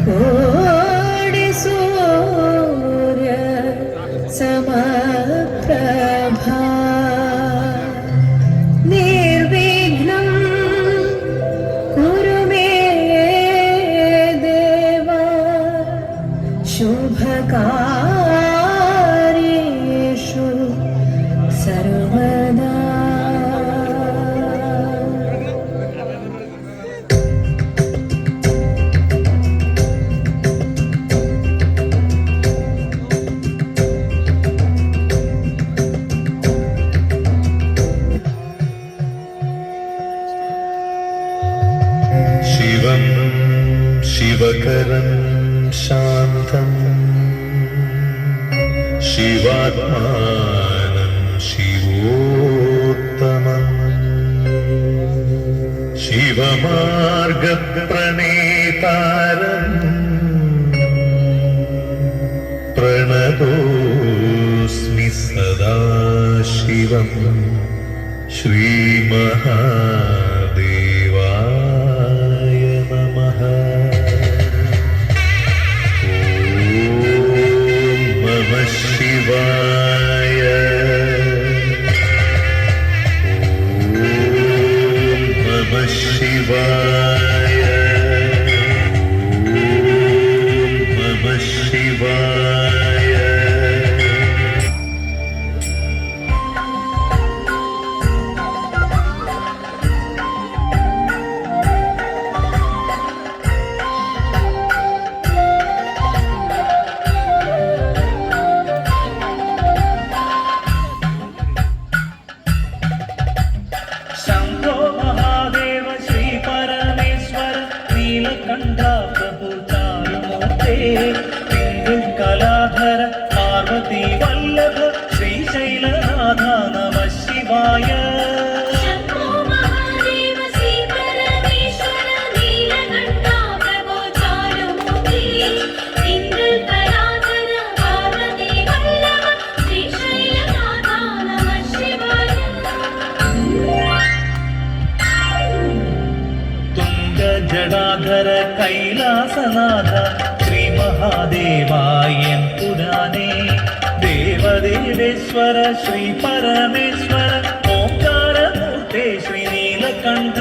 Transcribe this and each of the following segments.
कोटि सूर्य समप्रभा निर्विघ्नं कुरु मे देव शुभकार्येषु सर्वदा। शिवं शिवकरं शान्तं शिवात्मानं शिवोत्तमं शिवमार्गप्रणेतारं प्रणतोऽस्मि सदा शिवं श्रीमहादेवाय नमः। ॐ नमः शिवाय। ॐ नमः शिवाय। ॐ नमः शिवाय। शंभो महादेव श्री परमेश्वर नीलकंठा प्रभु चारुमूर्ते पिंगल कलाधर पार्वती वल्लभ श्रीशैलनाथ नमः शिवाय। शंभो महादेव श्री परमेश्वर नीलकंठा प्रभु चारुमूर्ते पिंगल कलाधर पार्वती वल्लभ श्रीशैलनाथ नमः शिवाय। तुंग जडाधर कैलासनाथ श्री महादेवायन पुराणे देवदेवेश्वर श्री परमेश्वर ओंकार मूर्ते श्री नीलकंठ।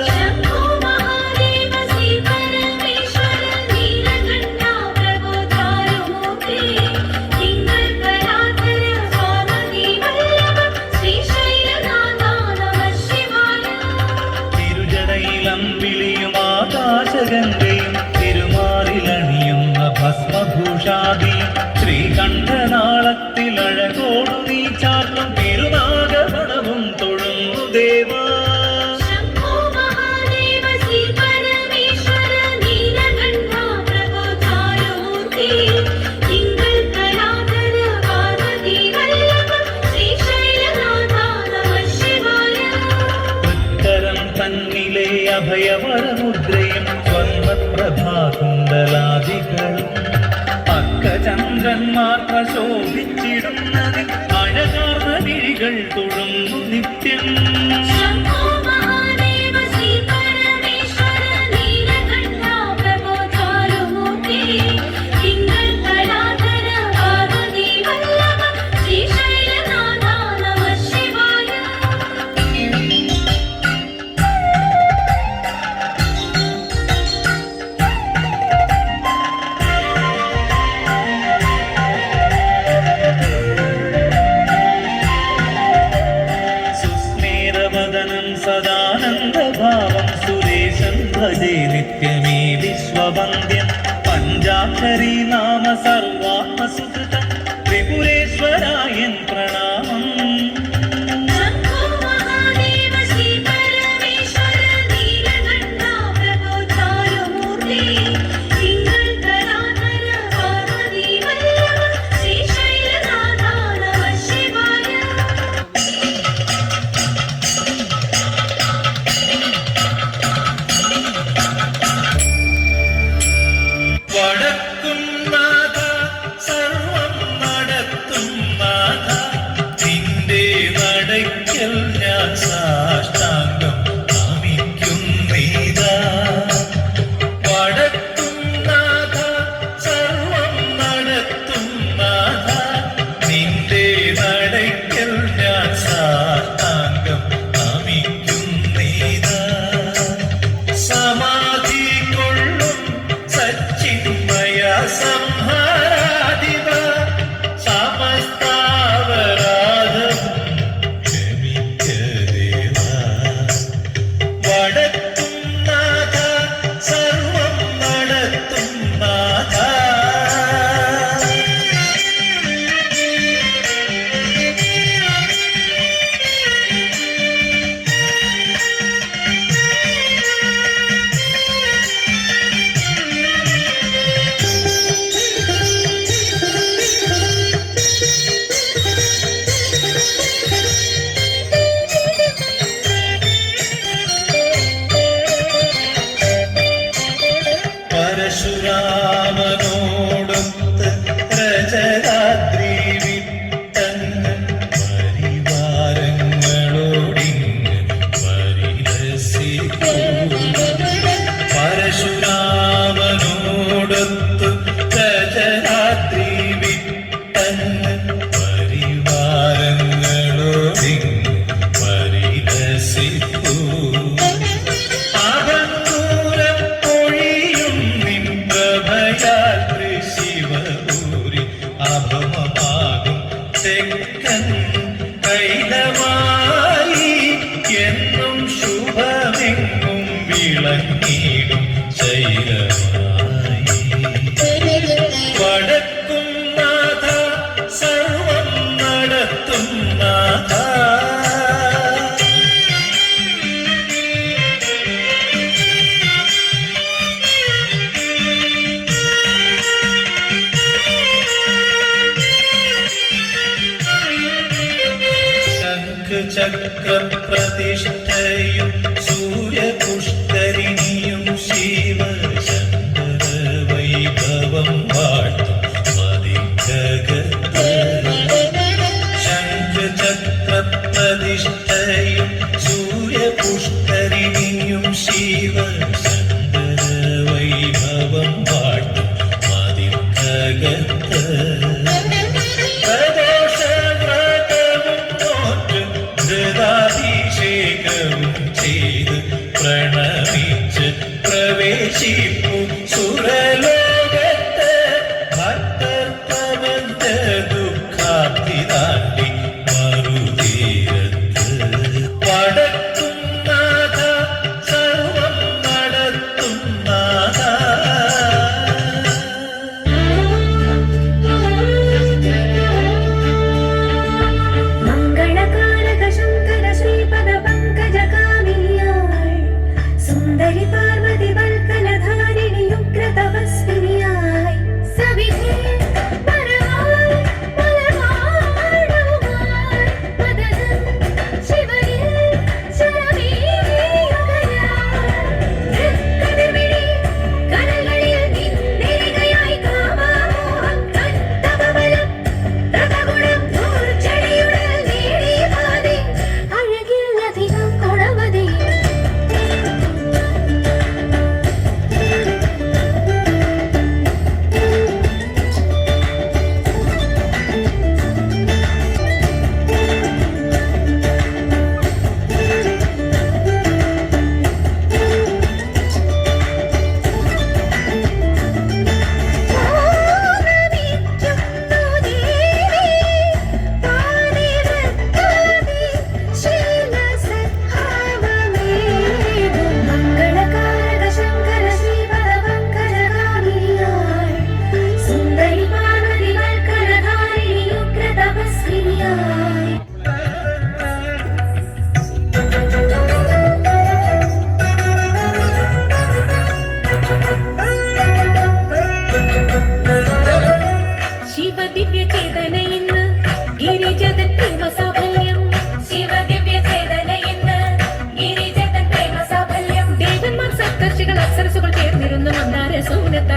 शंभो महादेव श्री परमेश्वर नीलकंठा प्रभु चारुमूर्ते पिंगल कलाधर पार्वती वल्लभ श्रीशैलनाथ नमः शिवाय। തിരുജടയിലം വിളിയും ആകാശഗംഗയും തിരുമാറിലണിയുന്ന ഭസ്മഭൂഷാദിയും ശ്രീകണ്ഠനാളത്തിൽ അഴകോടു നീ ചാർത്തും തിരുനാഗമണവും തൊഴുന്നു ദേവാ। शंभो महादेव श्री परमेश्वर नीलकंठा प्रभु चारुमूर्ते पिंगल कलाधर पार्वती वल्लभ श्रीशैलनाथ नमः शिवाय। ഉത്തരം തന്നിലെ അഭയവരമുദ്രയും സ്വർണ്ണപ്രഭാകുണ്ടലാദികളും അക്കചന്ദ്രന്മാർ പ്രശോഭിച്ചിടുന്നതിൽ അഴകാർന്ന വിഴികൾ തൊഴുന്നു നിത്യം। शंभो महादेव श्री परमेश्वर नीलकंठा प्रभु चारुमूर्ते पिंगल कलाधर पार्वती वल्लभ श्रीशैलनाथ नमः शिवाय। സുസ്മേരവദനം സദാനന്ദഭാവം സുരേശം ഭജേ നിത്യമേ വിശ്വവന്ദ്യം പഞ്ചാക്ഷരി നാമ സർവാത്മസുകൃതം ത്രിപുരേശ്വരായൻ പ്രണാമം। शंभो महादेव श्री परमेश्वर नीलकंठा प्रभु चारुमूर्ते पिंगल कलाधर पार्वती वल्लभ श्रीशैलनाथ नमः शिवाय। സമാധി കൊള്ളും സച്ചിന്മയ സംഹാരാധിപ സമസ്താവരാധം ക്ഷമിക്കദേവ വടക്കും നാഥ സർവം നടത്തും നാഥ പരശുരാമനോടൊത്ത് രജരാത്രി വിട്ടങ്ങ് പരിവാരങ്ങളോടിങ്ങ് പരിഹസിക്കൂ പരശുരാമനോടൊത്ത് രജരാത്രി വിട്ടങ്ങ് പരിവാരങ്ങളോടിങ്ങ് പരിഹസിക്കൂ അഭമമാകും തെക്കൻ കൈലമായി എന്നും ശുഭമെങ്ങും വിളങ്ങിടും ശൈലമായി വടക്കും നാഥ സർവം നടത്തും നാഥ ചക്രപ്രതിഷ്ഠയും സൂര്യപുഷ്കരിണിയും ശിവശങ്കര വൈഭവം വാഴ്ത്തും മതിക്കകത്ത് ശംഖചക്രപ്രതിഷ്ഠയും സൂര്യപുഷ്കരിണിയും ശിവശങ്കര വൈഭവം വാഴ്ത്തും മതിക്കകത്ത് ാഭിഷേകവും ചെയ്ത് പ്രണമിച്ച് പ്രവേശിപ്പു സുരലോകത്ത് ഭക്തർ പ്രബന്ധ ദുഃഖാബ്ധി താണ്ടി മറുതീരത്ത് വടക്കും നാഥ സർവം നടത്തും നാഥ സുന്ദരി പാർവതി വൽക്കലധാരിണി ഉഗ്രതപസ്വിനിയായി സവിധേ പരമായി പലവാടവുമായി പദനം ശിവനിൽ ശരമേയുകയായി തൃക്കതിർമിഴി കരകളിൽ നിന്നെരികയായി കാമമോഹം കണ്ടകബലം തകഗുണം ദുർജടിയുടെ നേടിയപാതി അഴകില്ലധികം കൊടവതി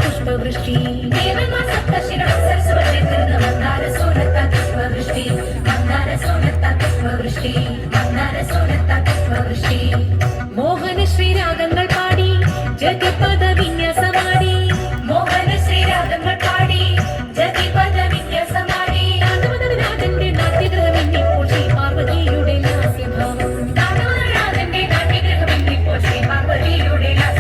പുഷ്പവൃഷ്ടി ദേവന്മാർ സപ്തർഷികൾ സരസ്വതി ചേർന്ന് മന്ദാര സോനത്താൽ പുഷ്പവൃഷ്ടി മന്ദാര സോനത്താൽ പുഷ്പവൃഷ്ടി മന്ദാര സോനത്താൽ പുഷ്പവൃഷ്ടി മോഹന ശ്രീരാഗങ്ങൾ പാടി ജഗപദ വിന്യാസമാടി മോഹന ശ്രീരാഗങ്ങൾ പാടി ജഗപദ വിന്യാസമാടി നാദമനാഥന്റെ നാട്യഗ്രഹമെന്നിപ്പോൾ ശ്രീ പാർവതിയുടെ ലാസ്യഭാവം നാദമനാഥന്റെ നാട്യഗ്രഹമെന്നിപ്പോൾ ശ്രീ പാർവതിയുടെ ലാസ്യഭാവം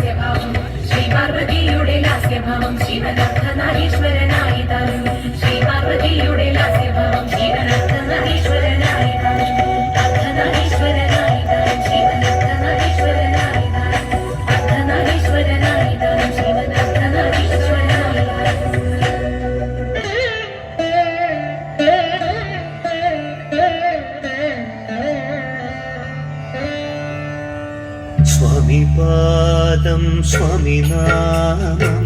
സ്വാമിനാമം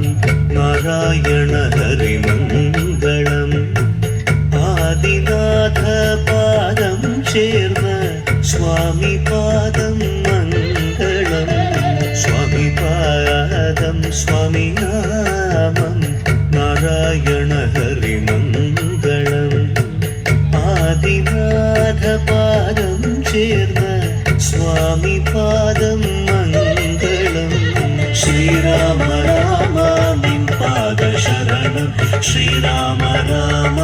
നാരായണ ഹരിമംഗളം ആദിനാഥപാദം ചേർന്ന സ്വാമിപാദം മംഗളം സ്വാമിപാദം സ്വാമിനാമം നാരായണ ഹരിമംഗളം ആദിനാഥപാദം ചേർന്ന സ്വാമിപാദം മംഗളം ശ്രീരാമ രാമ നിൻ പാദശരണം ശ്രീരാമ രാമ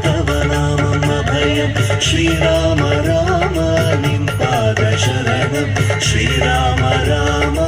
തവ നാമം അഭയം ശ്രീരാമ രാമ നിൻ പാദശരണം ശ്രീരാമ രാമ